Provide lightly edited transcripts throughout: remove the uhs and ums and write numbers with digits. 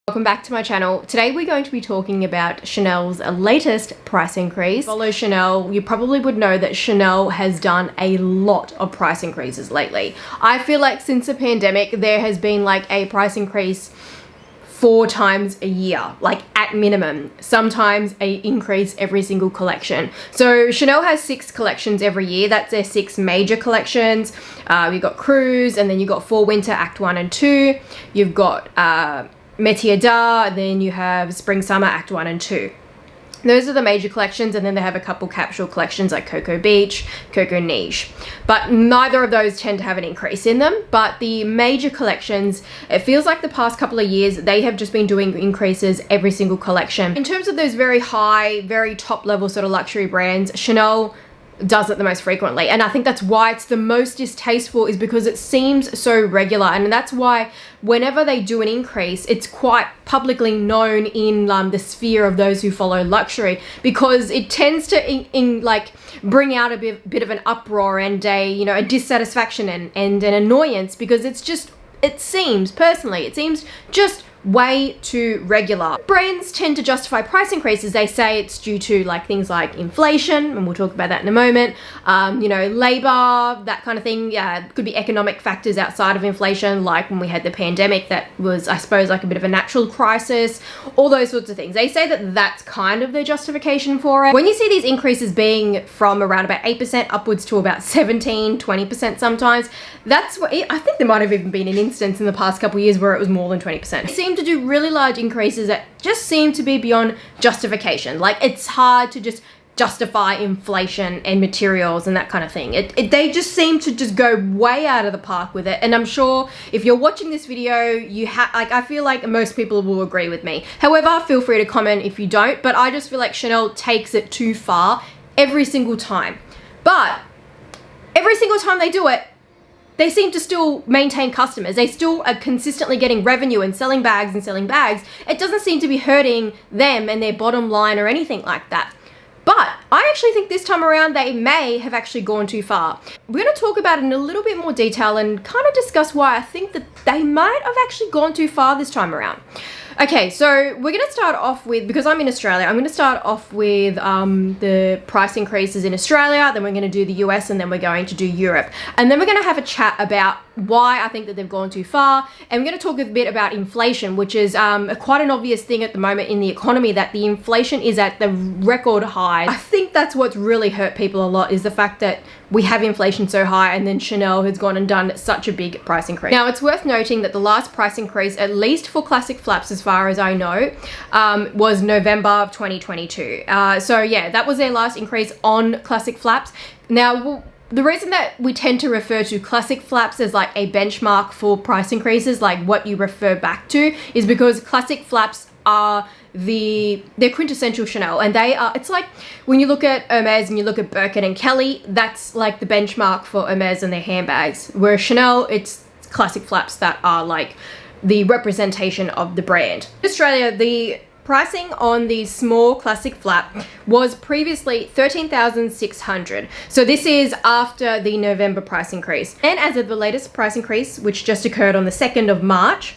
Welcome back to my channel. Today we're going to be talking about Chanel's latest price increase. Follow Chanel, you probably would know that Chanel has done a lot of price increases lately. I feel like since the pandemic there has been like a price increase 4 times a year, like at minimum, sometimes a increase every single collection. So Chanel has 6 collections every year. That's their 6 major collections. You've got Cruise, and then you've got Fall Winter Act 1 and 2. You've got Métier d'Art, and then you have Spring Summer Act 1 and 2. Those are the major collections, and then they have a couple capsule collections like Coco Beach, Coco Niche. But neither of those tend to have an increase in them. But the major collections, it feels like the past couple of years, they have just been doing increases every single collection. In terms of those very high, very top level sort of luxury brands, Chanel does it the most frequently, and I think that's why it's the most distasteful, is because it seems so regular, and that's why whenever they do an increase, it's quite publicly known in the sphere of those who follow luxury, because it tends to like bring out a bit of an uproar and a dissatisfaction and an annoyance, because it seems just way too regular. Brands tend to justify price increases. They say it's due to things like inflation, and we'll talk about that in a moment, labor, that kind of thing. Yeah, it could be economic factors outside of inflation, like when we had the pandemic, that was, I suppose, like a bit of a natural crisis, all those sorts of things. They say that that's kind of their justification for it. When you see these increases being from around about 8% upwards to about 17, 20% sometimes, that's what I think there might have even been an instance in the past couple of years where it was more than 20%. They seem to do really large increases that just seem to be beyond justification. Like, it's hard to just justify inflation and materials and that kind of thing. They just seem to just go way out of the park with it. And I'm sure if you're watching this video, I feel like most people will agree with me. However, feel free to comment if you don't, but I just feel like Chanel takes it too far every single time. But every single time they do it, they seem to still maintain customers. They still are consistently getting revenue and selling bags and selling bags. It doesn't seem to be hurting them and their bottom line or anything like that. But I actually think this time around they may have actually gone too far. We're going to talk about it in a little bit more detail and kind of discuss why I think that they might have actually gone too far this time around. Okay, so we're going to start off with, because I'm in Australia, I'm going to start off with the price increases in Australia, then we're going to do the US, and then we're going to do Europe. And then we're going to have a chat about why I think that they've gone too far. And we're going to talk a bit about inflation, which is quite an obvious thing at the moment in the economy, that the inflation is at the record high. I think that's what's really hurt people a lot, is the fact that we have inflation so high, and then Chanel has gone and done such a big price increase. Now, it's worth noting that the last price increase, at least for classic flaps as far as I know, was November of 2022. So yeah, that was their last increase on classic flaps. Now, the reason that we tend to refer to classic flaps as like a benchmark for price increases, like what you refer back to, is because classic flaps are they're quintessential Chanel, and it's like when you look at Hermes and you look at Birkin and Kelly, that's like the benchmark for Hermes and their handbags, whereas Chanel, it's classic flaps that are like the representation of the brand. In Australia, the pricing on the small classic flap was previously $13,600. So this is after the November price increase. And as of the latest price increase, which just occurred on the 2nd of March,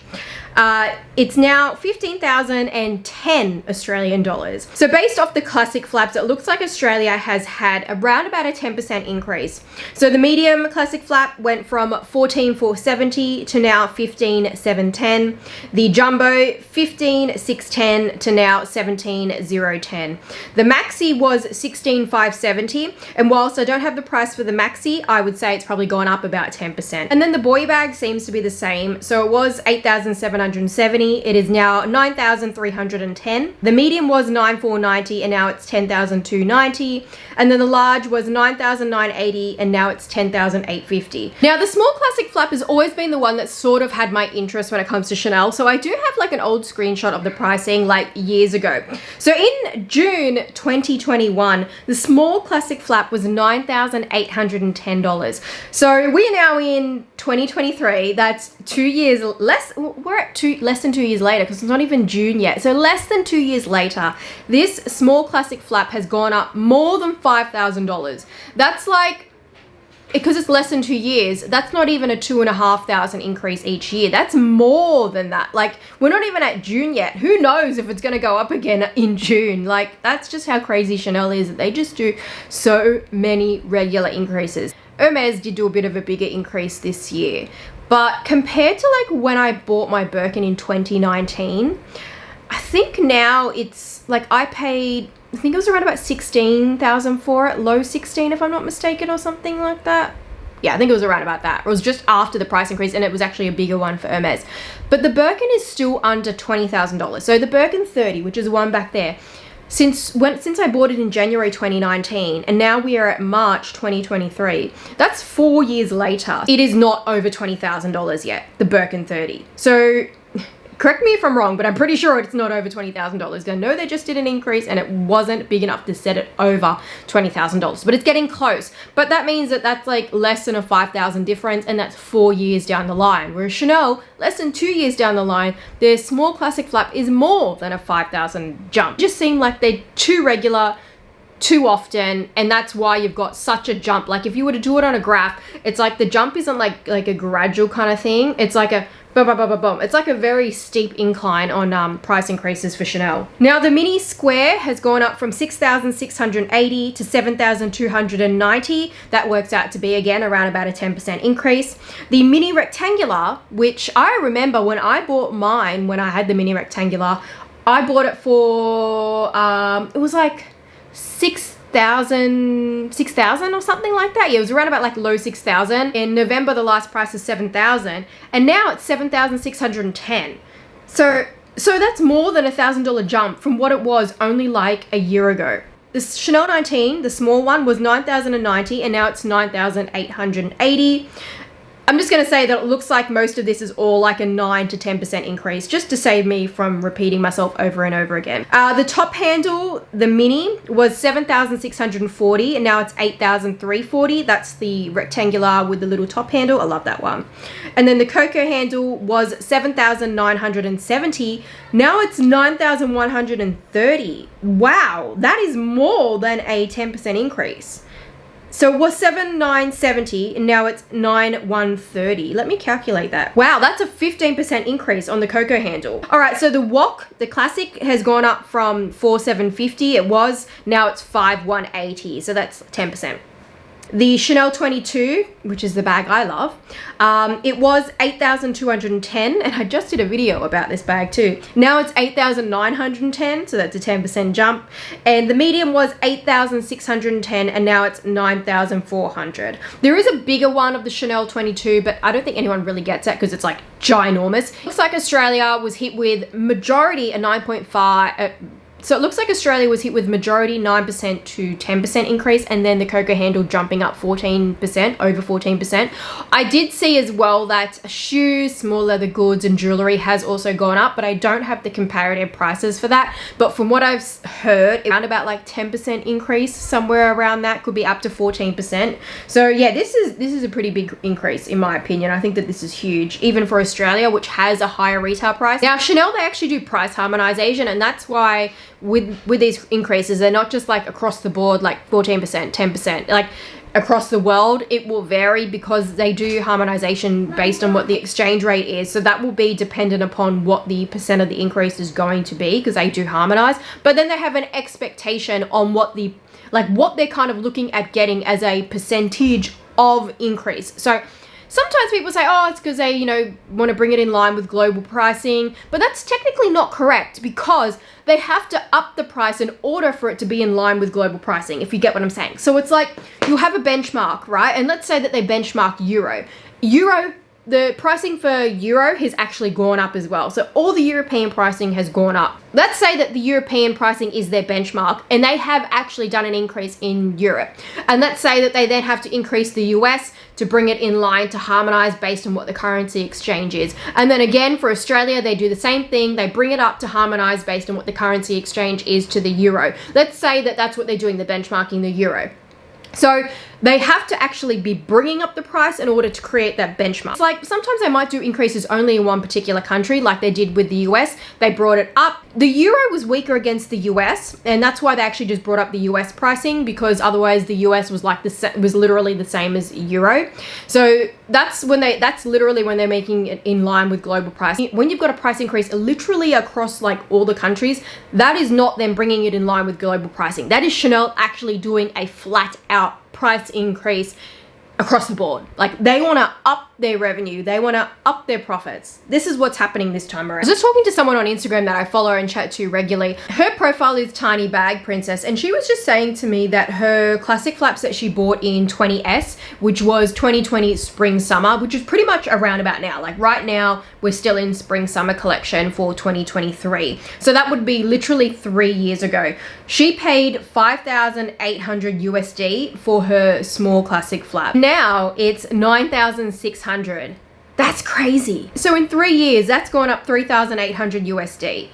it's now 15,010 Australian dollars. So based off the classic flaps, it looks like Australia has had around about a 10% increase. So the medium classic flap went from 14,470 to now 15,710. The jumbo, 15,610 to now 17,010. The maxi was 16,570, and whilst I don't have the price for the maxi, I would say it's probably gone up about 10%. And then the boy bag seems to be the same. So it was 8,770. It is now 9,310. The medium was 9,490, and now it's 10,290. And then the large was 9,980, and now it's 10,850. Now, the small classic flap has always been the one that sort of had my interest when it comes to Chanel. So I do have like an old screenshot of the pricing like years ago. So in June 2021, the small classic flap was $9,810. So we are now in 2023. That's 2 years less. We're at less than 2 years later, because it's not even June yet. So less than 2 years later, this small classic flap has gone up more than $5,000. That's like, because it's less than 2 years, that's not even a 2,500 increase each year. That's more than that. Like, we're not even at June yet. Who knows if it's going to go up again in June? Like, that's just how crazy Chanel is. They just do so many regular increases. Hermes did do a bit of a bigger increase this year, but compared to like when I bought my Birkin in 2019, I think now it's like I paid, I think it was around about 16,000 for it, low 16 if I'm not mistaken, or something like that. Yeah, I think it was around about that. It was just after the price increase, and it was actually a bigger one for Hermes. But the Birkin is still under $20,000. So the Birkin 30, which is the one back there, since I bought it in January 2019 and now we are at March 2023, that's 4 years later. It is not over $20,000 yet, the Birkin 30. So correct me if I'm wrong, but I'm pretty sure it's not over $20,000. I know they just did an increase and it wasn't big enough to set it over $20,000, but it's getting close. But that means that that's like less than a $5,000 difference, and that's 4 years down the line. Whereas Chanel, less than 2 years down the line, their small classic flap is more than a $5,000 jump. It just seemed like they're too regular, too often, and that's why you've got such a jump. Like if you were to do it on a graph, it's like the jump isn't like a gradual kind of thing. It's like a boom, boom, boom, boom, boom. It's like a very steep incline on price increases for Chanel. Now the mini square has gone up from 6,680 to 7,290. That works out to be again around about a 10% increase. The mini rectangular, which I remember when I bought mine, when I had the mini rectangular, I bought it for it was like 6,000 or something like that. Yeah, it was around about like low 6,000. In November, the last price was 7,000, and now it's 7,610. So that's more than $1,000 jump from what it was only like a year ago. The Chanel 19, the small one, was 9,090, and now it's 9,880. I'm just going to say that it looks like most of this is all like a 9 to 10% increase, just to save me from repeating myself over and over again. The top handle, the mini, was 7,640 and now it's 8,340. That's the rectangular with the little top handle. I love that one. And then the Coco handle was 7,970. Now it's 9,130. Wow, that is more than a 10% increase. So it was 7,970 and now it's 9,130. Let me calculate that. Wow, that's a 15% increase on the Coco handle. All right, so the Wok, the classic, has gone up from 4,750. It was, now it's 5,180. So that's 10%. The Chanel 22, which is the bag I love, it was 8,210, and I just did a video about this bag too. Now it's 8,910, so that's a 10% jump. And the medium was 8,610, and now it's 9,400. There is a bigger one of the Chanel 22, but I don't think anyone really gets that because it's like ginormous. Looks like Australia was hit with majority a 9.5. So it looks like Australia was hit with majority 9% to 10% increase, and then the Coco handle jumping up 14%, over 14%. I did see as well that shoes, small leather goods and jewelry has also gone up, but I don't have the comparative prices for that. But from what I've heard, around about like 10% increase, somewhere around that, could be up to 14%. So yeah, this is a pretty big increase in my opinion. I think that this is huge, even for Australia, which has a higher retail price. Now Chanel, they actually do price harmonization, and that's why with these increases, they're not just like across the board, like 14%, 10%, like across the world. It will vary because they do harmonization based on what the exchange rate is. So that will be dependent upon what the percent of the increase is going to be, because they do harmonize. But then they have an expectation on what they're kind of looking at getting as a percentage of increase. So sometimes people say, oh, it's because they, want to bring it in line with global pricing, but that's technically not correct because they have to up the price in order for it to be in line with global pricing, if you get what I'm saying. So it's like you have a benchmark, right? And let's say that they benchmark euro. The pricing for euro has actually gone up as well. So all the European pricing has gone up. Let's say that the European pricing is their benchmark and they have actually done an increase in Europe. And let's say that they then have to increase the US to bring it in line to harmonize based on what the currency exchange is. And then again, for Australia, they do the same thing. They bring it up to harmonize based on what the currency exchange is to the euro. Let's say that that's what they're doing, the benchmarking the euro. So they have to actually be bringing up the price in order to create that benchmark. It's like sometimes they might do increases only in one particular country, like they did with the US. They brought it up the euro was weaker against the US, and that's why they actually just brought up the US pricing, because otherwise the US was like was literally the same as euro. So that's literally when they're making it in line with global pricing. When you've got a price increase literally across like all the countries, that is not them bringing it in line with global pricing. That is Chanel actually doing a flat out price increase across the board. Like, they want to up their revenue, they want to up their profits. This is what's happening this time around. I was just talking to someone on Instagram that I follow and chat to regularly. Her profile is Tiny Bag Princess, and she was just saying to me that her classic flaps that she bought in 20S, which was 2020 spring summer, which is pretty much around about now. Like right now we're still in spring summer collection for 2023, so that would be literally 3 years ago. She paid 5,800 USD for her small classic flap. Now it's 9,600. That's crazy. So in 3 years, that's gone up 3,800 USD.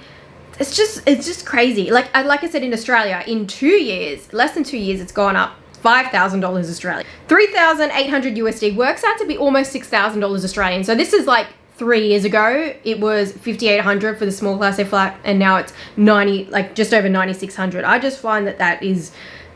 It's just crazy. Like I said, in Australia, in 2 years, less than 2 years, it's gone up $5,000 Australian. 3,800 USD works out to be almost $6,000 Australian. So this is like 3 years ago, it was 5,800 for the small classic flap, and now it's just over 9,600. I just find that is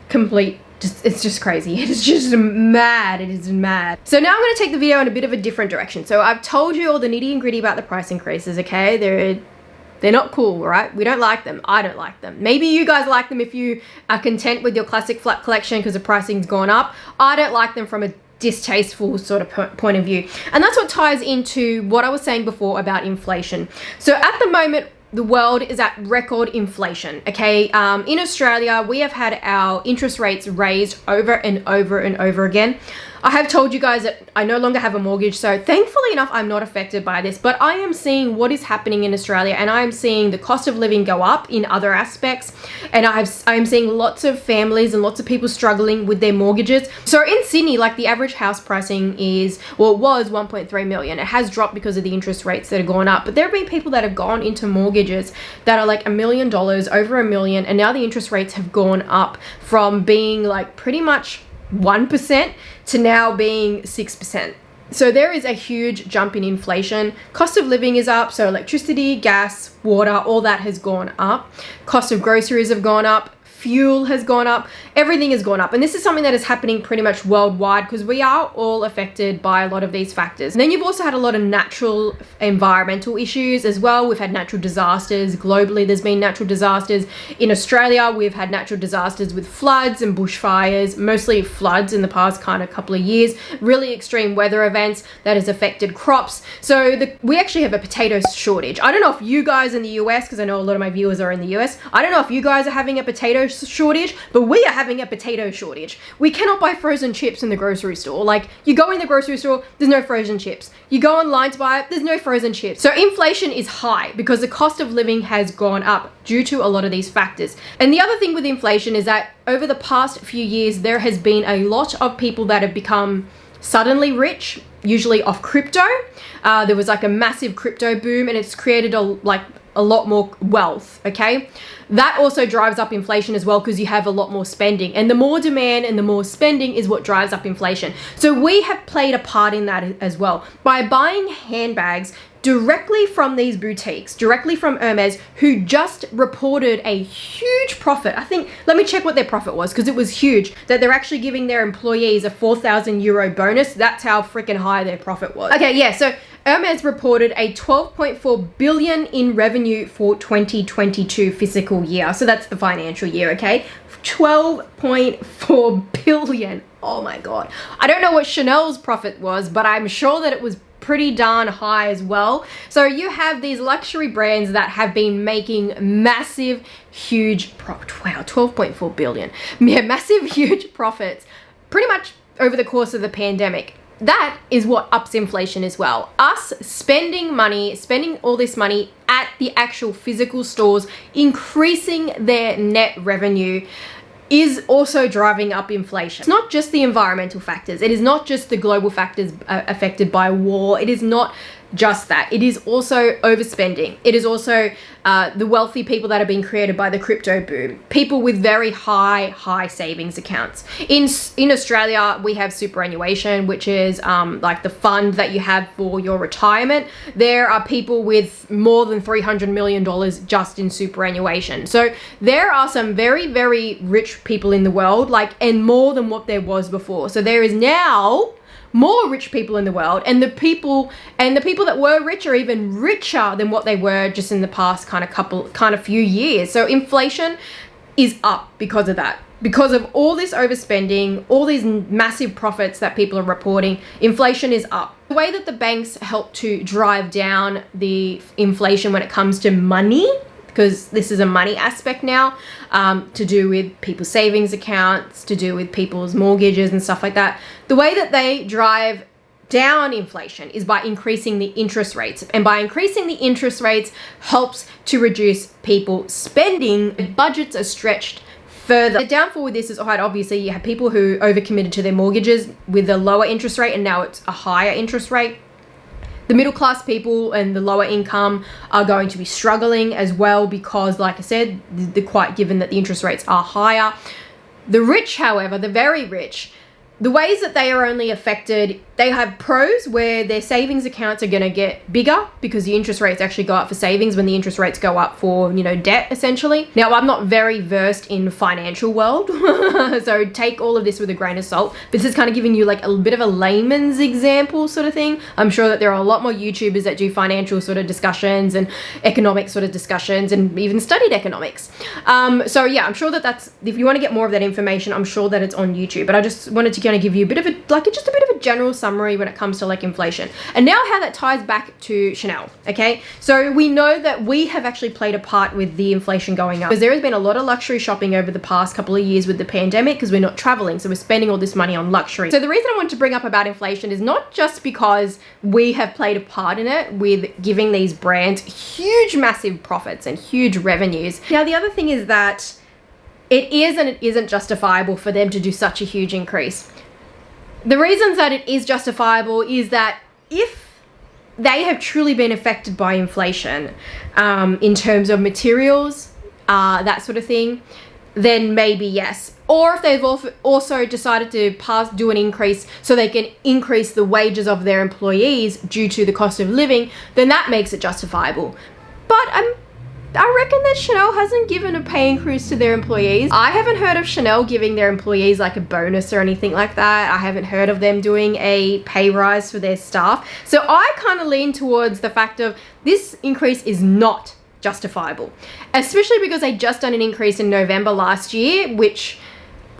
complete. It's just crazy. It is just mad. It is mad. So now I'm going to take the video in a bit of a different direction. So I've told you all the nitty and gritty about the price increases, okay? They're not cool, right? We don't like them. I don't like them. Maybe you guys like them if you are content with your classic flap collection because the pricing's gone up. I don't like them from a distasteful sort of point of view. And that's what ties into what I was saying before about inflation. So at the moment, the world is at record inflation, okay? In Australia, we have had our interest rates raised over and over and over again. I have told you guys that I no longer have a mortgage, so thankfully enough, I'm not affected by this, but I am seeing what is happening in Australia, and I am seeing the cost of living go up in other aspects, and I am seeing lots of families and lots of people struggling with their mortgages. So in Sydney, like the average house pricing is, well, it was 1.3 million. It has dropped because of the interest rates that have gone up, but there have been people that have gone into mortgages that are like $1 million, over $1 million, and now the interest rates have gone up from being like pretty much 1% to now being 6%. So there is a huge jump in inflation. Cost of living is up, so electricity, gas, water, all that has gone up. Cost of groceries have gone up. Fuel has gone up, everything has gone up. And this is something that is happening pretty much worldwide because we are all affected by a lot of these factors. And then you've also had a lot of natural environmental issues as well. We've had natural disasters globally. There's been natural disasters in Australia. We've had natural disasters with floods and bushfires, mostly floods in the past kind of couple of years, really extreme weather events that has affected crops. So we actually have a potato shortage. I don't know if you guys in the US, because I know a lot of my viewers are in the US, I don't know if you guys are having a potato shortage, but we are having a potato shortage. We cannot buy frozen chips in the grocery store. Like, you go in the grocery store, there's no frozen chips. You go online to buy it, there's no frozen chips. So inflation is high because the cost of living has gone up due to a lot of these factors. And the other thing with inflation is that over the past few years, there has been a lot of people that have become suddenly rich, usually off crypto. There was like a massive crypto boom, and it's created a lot more wealth, okay? That also drives up inflation as well because you have a lot more spending, and the more demand and the more spending is what drives up inflation. So we have played a part in that as well by buying handbags directly from these boutiques, directly from Hermes, who just reported a huge profit. I think, let me check what their profit was because it was huge, that they're actually giving their employees a 4,000 euro bonus. That's how freaking high their profit was. Okay, yeah, so Hermes reported a 12.4 billion in revenue for 2022 fiscal year. So that's the financial year, okay? 12.4 billion. Oh my God. I don't know what Chanel's profit was, but I'm sure that it was pretty darn high as well. So you have these luxury brands that have been making massive, huge profit. Wow, 12.4 billion. Yeah, massive, huge profits pretty much over the course of the pandemic. That is what ups inflation as well. Us spending money, spending all this money at the actual physical stores, increasing their net revenue, is also driving up inflation. It's not just the environmental factors. It is not just the global factors affected by war. It is not just that. It is also overspending. It is also the wealthy people that are being created by the crypto boom. People with very high savings accounts. In Australia, we have superannuation, which is like the fund that you have for your retirement. There are people with more than $300 million just in superannuation. So there are some very, very rich people in the world, and more than what there was before. So there is now more rich people in the world, and the people that were rich are even richer than what they were just in the past kind of few years. So inflation is up because of that. Because of all this overspending, all these massive profits that people are reporting, inflation is up. The way that the banks help to drive down the inflation when it comes to money, because this is a money aspect now, to do with people's savings accounts, to do with people's mortgages and stuff like that. The way that they drive down inflation is by increasing the interest rates. And by increasing the interest rates helps to reduce people spending. Budgets are stretched further. The downfall with this is quite obviously you have people who overcommitted to their mortgages with a lower interest rate, and now it's a higher interest rate. The middle class people and the lower income are going to be struggling as well because, like I said, they're quite given that the interest rates are higher. The rich, however, the very rich, the ways that they are only affected, they have pros where their savings accounts are going to get bigger because the interest rates actually go up for savings when the interest rates go up for, debt essentially. Now, I'm not very versed in financial world, so take all of this with a grain of salt. This is kind of giving you a bit of a layman's example sort of thing. I'm sure that there are a lot more YouTubers that do financial sort of discussions and economic sort of discussions and even studied economics. So yeah, I'm sure that that's, if you want to get more of that information, I'm sure that it's on YouTube, but I just wanted to kind of give you a bit of a general summary when it comes to inflation. And now how that ties back to Chanel, okay? So we know that we have actually played a part with the inflation going up because there has been a lot of luxury shopping over the past couple of years with the pandemic because we're not traveling, so we're spending all this money on luxury. So the reason I want to bring up about inflation is not just because we have played a part in it with giving these brands huge massive profits and huge revenues. Now the other thing is that it is and it isn't justifiable for them to do such a huge increase. The reasons that it is justifiable is that if they have truly been affected by inflation in terms of materials, that sort of thing, then maybe yes. Or if they've also decided to do an increase so they can increase the wages of their employees due to the cost of living, then that makes it justifiable. But I reckon that Chanel hasn't given a pay increase to their employees. I haven't heard of Chanel giving their employees a bonus or anything like that. I haven't heard of them doing a pay rise for their staff. So I kind of lean towards the fact of this increase is not justifiable, especially because they just done an increase in November last year, which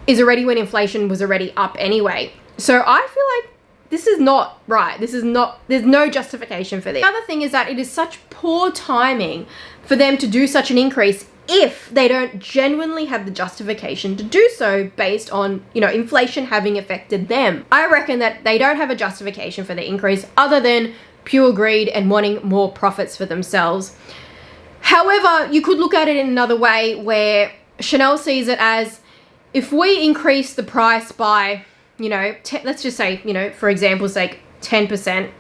is already when inflation was already up anyway. So I feel like this is not right. There's no justification for this. The other thing is that it is such poor timing for them to do such an increase if they don't genuinely have the justification to do so based on, inflation having affected them. I reckon that they don't have a justification for the increase other than pure greed and wanting more profits for themselves. However, you could look at it in another way where Chanel sees it as, if we increase the price by, let's just say, for example's sake, 10%,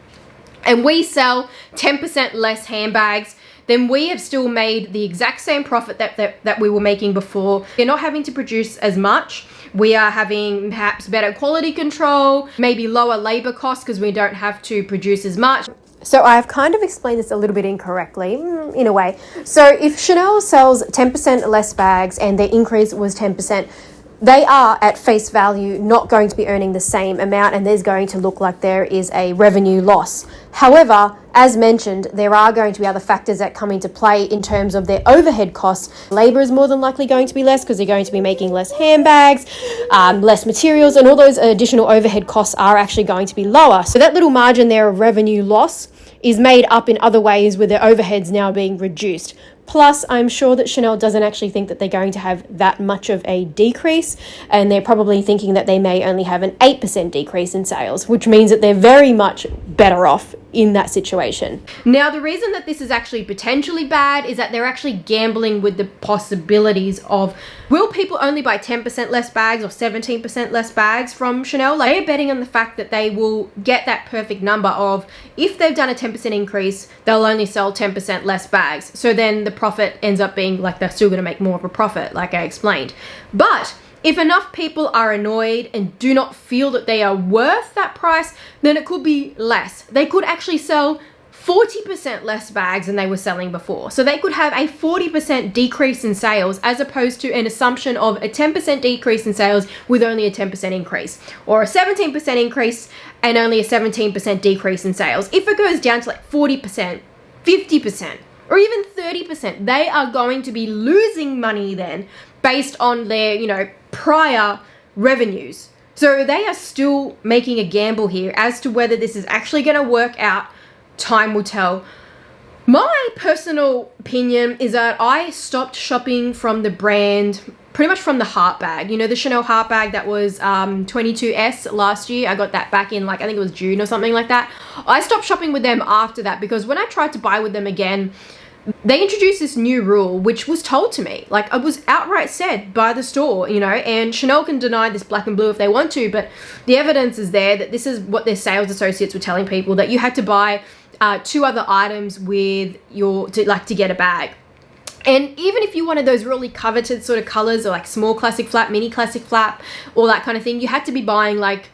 and we sell 10% less handbags, then we have still made the exact same profit that we were making before. We're not having to produce as much. We are having perhaps better quality control, maybe lower labor costs because we don't have to produce as much. So I've kind of explained this a little bit incorrectly, in a way. So if Chanel sells 10% less bags and their increase was 10%, they are at face value not going to be earning the same amount, and there's going to look like there is a revenue loss. However, as mentioned, there are going to be other factors that come into play in terms of their overhead costs. Labor is more than likely going to be less because they're going to be making less handbags, less materials, and all those additional overhead costs are actually going to be lower. So that little margin there of revenue loss is made up in other ways with their overheads now being reduced. Plus, I'm sure that Chanel doesn't actually think that they're going to have that much of a decrease, and they're probably thinking that they may only have an 8% decrease in sales, which means that they're very much better off in that situation. Now, the reason that this is actually potentially bad is that they're actually gambling with the possibilities of, will people only buy 10% less bags or 17% less bags from Chanel? Like, they're betting on the fact that they will get that perfect number of, if they've done a 10% increase, they'll only sell 10% less bags. So then the profit ends up being like they're still going to make more of a profit, like I explained. But if enough people are annoyed and do not feel that they are worth that price, then it could be less. They could actually sell 40% less bags than they were selling before. So they could have a 40% decrease in sales as opposed to an assumption of a 10% decrease in sales with only a 10% increase, or a 17% increase and only a 17% decrease in sales. If it goes down to like 40%, 50%, or even 30%, they are going to be losing money then based on their, you know, prior revenues. So they are still making a gamble here as to whether this is actually going to work out. Time will tell. My personal opinion is that I stopped shopping from the brand pretty much from the heart bag. You know, the Chanel heart bag that was 22S last year. I got that back in, like, I think it was June or something like that. I stopped shopping with them after that because when I tried to buy with them again, they introduced this new rule, which was told to me, like, it was outright said by the store, you know, and Chanel can deny this black and blue if they want to, but the evidence is there that this is what their sales associates were telling people, that you had to buy 2 other items with your, to get a bag. And even if you wanted those really coveted sort of colors, or like small classic flap, mini classic flap, all that kind of thing, you had to be buying like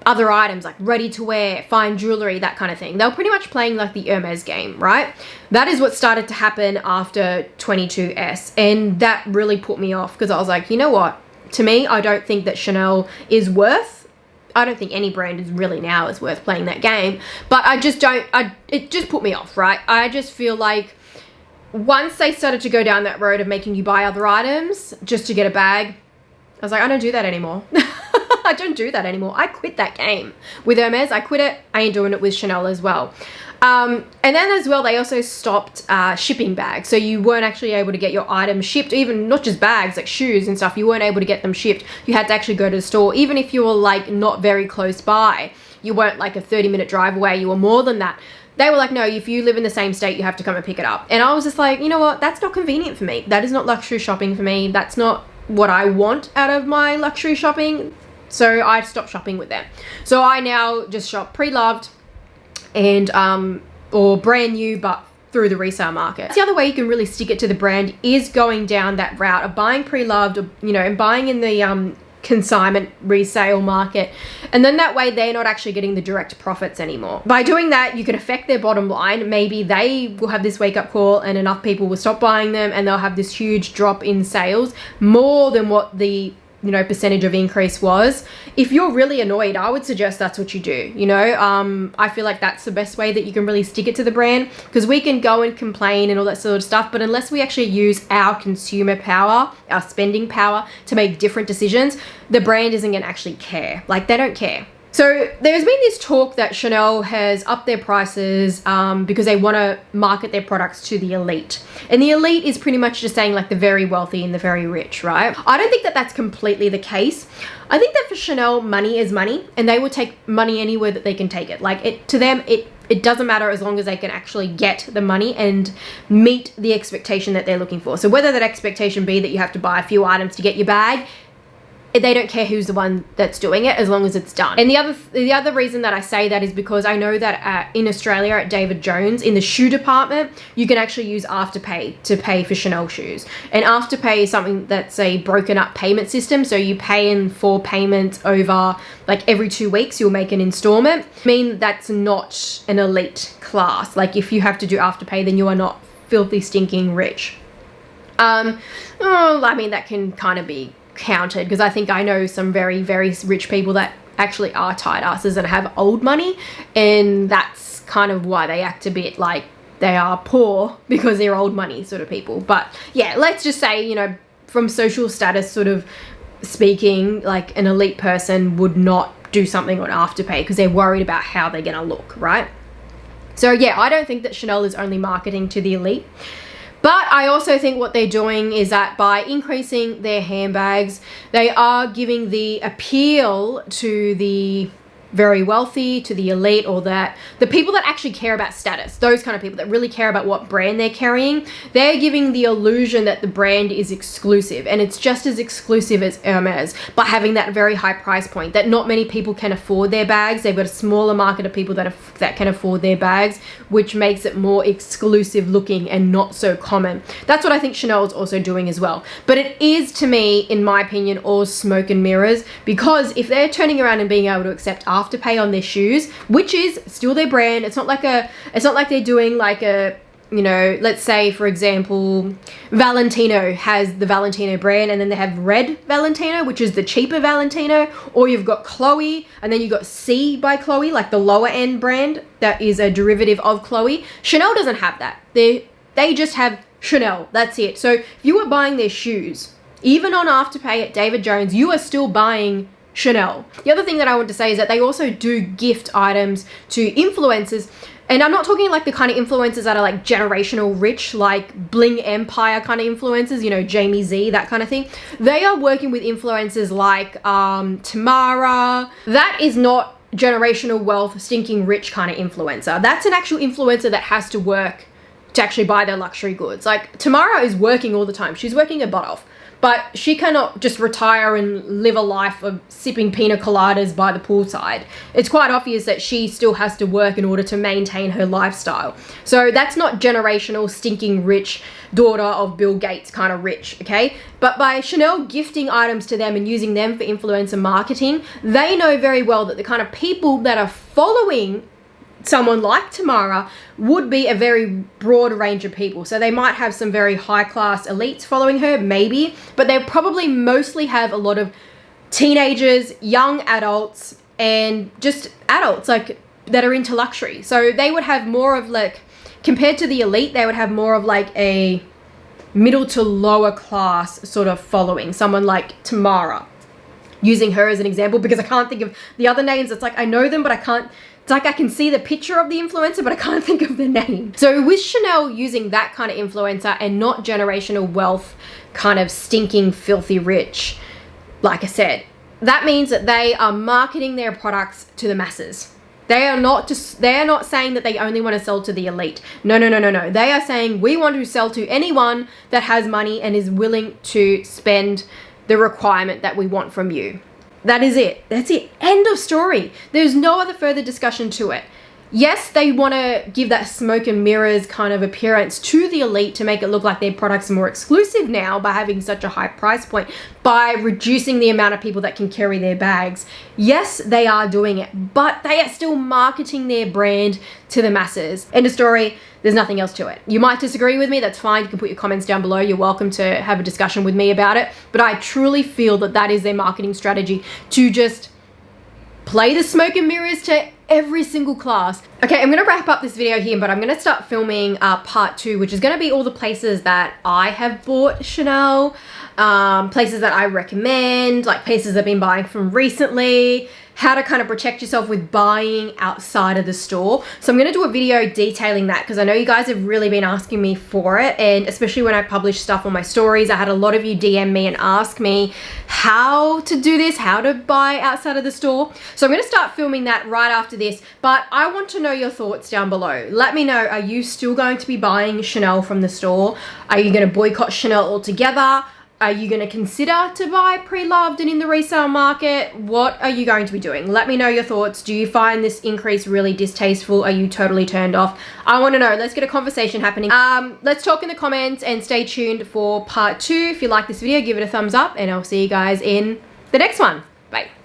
other items like ready to wear, fine jewelry, that kind of thing. They were pretty much playing like the Hermes game, right? That is what started to happen after 22S, and that really put me off because I was like, you know what? To me, I don't think that Chanel is worth, I don't think any brand is really now is worth playing that game, but I just don't, it just put me off, right? I just feel like once they started to go down that road of making you buy other items just to get a bag, I was like, I don't do that anymore. I don't do that anymore. I quit that game with Hermes. I quit it. I ain't doing it with Chanel as well. And then as well, they also stopped shipping bags. So you weren't actually able to get your items shipped, even not just bags, like shoes and stuff. You weren't able to get them shipped. You had to actually go to the store. Even if you were like not very close by, you weren't like a 30-minute drive away. You were more than that. They were like, no, if you live in the same state, you have to come and pick it up. And I was just like, you know what? That's not convenient for me. That is not luxury shopping for me. That's not what I want out of my luxury shopping. So I stopped shopping with them. So I now just shop pre-loved and or brand new, but through the resale market. The other way you can really stick it to the brand is going down that route of buying pre-loved, or, you know, and buying in the consignment resale market, and then that way they're not actually getting the direct profits anymore. By doing that, you can affect their bottom line. Maybe they will have this wake-up call and enough people will stop buying them and they'll have this huge drop in sales, more than what the, you know, percentage of increase was. If you're really annoyed, I would suggest that's what you do. You know, I feel like that's the best way that you can really stick it to the brand, because we can go and complain and all that sort of stuff, but unless we actually use our consumer power, our spending power to make different decisions, the brand isn't going to actually care. Like, they don't care. So there's been this talk that Chanel has upped their prices because they want to market their products to the elite. And the elite is pretty much just saying like the very wealthy and the very rich, right? I don't think that that's completely the case. I think that for Chanel, money is money, and they will take money anywhere that they can take it. Like, to them, it doesn't matter as long as they can actually get the money and meet the expectation that they're looking for. So whether that expectation be that you have to buy a few items to get your bag, they don't care who's the one that's doing it as long as it's done. And the other reason that I say that is because I know that in Australia at David Jones, in the shoe department, you can actually use Afterpay to pay for Chanel shoes. And Afterpay is something that's a broken up payment system. So you pay in 4 payments over like every 2 weeks, you'll make an installment. I mean, that's not an elite class. Like, if you have to do Afterpay, then you are not filthy stinking rich. I mean, that can kind of be counted, because I think I know some very, very rich people that actually are tight asses and have old money, and that's kind of why they act a bit like they are poor, because they're old money sort of people. But yeah, let's just say, you know, from social status sort of speaking, like an elite person would not do something on Afterpay because they're worried about how they're gonna look, right? So yeah, I don't think that Chanel is only marketing to the elite. But I also think what they're doing is that by increasing their handbags, they are giving the appeal to the very wealthy, to the elite, or that the people that actually care about status, those kind of people that really care about what brand they're carrying, they're giving the illusion that the brand is exclusive, and it's just as exclusive as Hermes by having that very high price point that not many people can afford their bags. They've got a smaller market of people that can afford their bags, which makes it more exclusive looking and not so common. That's what I think Chanel is also doing as well. But it is, to me, in my opinion, all smoke and mirrors, because if they're turning around and being able to accept Afterpay on their shoes, which is still their brand, it's not like they're doing like a, you know, let's say for example Valentino has the Valentino brand, and then they have Red Valentino, which is the cheaper Valentino, or you've got Chloe, and then you've got C by Chloe, like the lower end brand that is a derivative of Chloe. Chanel doesn't have that. They just have Chanel, that's it. So if you are buying their shoes, even on Afterpay at David Jones, you are still buying Chanel. The other thing that I want to say is that they also do gift items to influencers. And I'm not talking like the kind of influencers that are like generational rich, like Bling Empire kind of influencers, you know, Jamie Z, that kind of thing. They are working with influencers like Tamara. That is not generational wealth, stinking rich kind of influencer. That's an actual influencer that has to work to actually buy their luxury goods. Like Tamara is working all the time. She's working her butt off. But she cannot just retire and live a life of sipping pina coladas by the poolside. It's quite obvious that she still has to work in order to maintain her lifestyle. So that's not generational, stinking rich, daughter of Bill Gates kind of rich, okay? But by Chanel gifting items to them and using them for influencer marketing, they know very well that the kind of people that are following someone like Tamara would be a very broad range of people. So they might have some very high class elites following her, maybe, but they probably mostly have a lot of teenagers, young adults, and just adults like that are into luxury. So they would have more of like, compared to the elite, they would have more of like a middle to lower class sort of following. Someone like Tamara, using her as an example, because I can't think of the other names. It's like I know them, but I can't. It's like I can see the picture of the influencer, but I can't think of the name. So with Chanel using that kind of influencer and not generational wealth, kind of stinking, filthy rich, like I said, that means that they are marketing their products to the masses. They are not saying that they only want to sell to the elite. No. They are saying we want to sell to anyone that has money and is willing to spend the requirement that we want from you. That is it. That's it. End of story. There's no other further discussion to it. Yes, they want to give that smoke and mirrors kind of appearance to the elite to make it look like their products are more exclusive now by having such a high price point, by reducing the amount of people that can carry their bags. Yes, they are doing it, but they are still marketing their brand to the masses. End of story. There's nothing else to it. You might disagree with me. That's fine. You can put your comments down below. You're welcome to have a discussion with me about it. But I truly feel that that is their marketing strategy, to just play the smoke and mirrors to every single class. Okay, I'm gonna wrap up this video here, but I'm gonna start filming part 2, which is gonna be all the places that I have bought Chanel, places that I recommend, like places I've been buying from recently, how to kind of protect yourself with buying outside of the store. So I'm going to do a video detailing that, because I know you guys have really been asking me for it, and especially when I publish stuff on my stories, I had a lot of you DM me and ask me how to do this, how to buy outside of the store. So I'm going to start filming that right after this, but I want to know your thoughts down below. Let me know, are you still going to be buying Chanel from the store? Are you going to boycott Chanel altogether? Are you going to consider to buy pre-loved and in the resale market? What are you going to be doing? Let me know your thoughts. Do you find this increase really distasteful? Are you totally turned off? I want to know. Let's get a conversation happening. Let's talk in the comments, and stay tuned for part 2. If you like this video, give it a thumbs up, and I'll see you guys in the next one. Bye.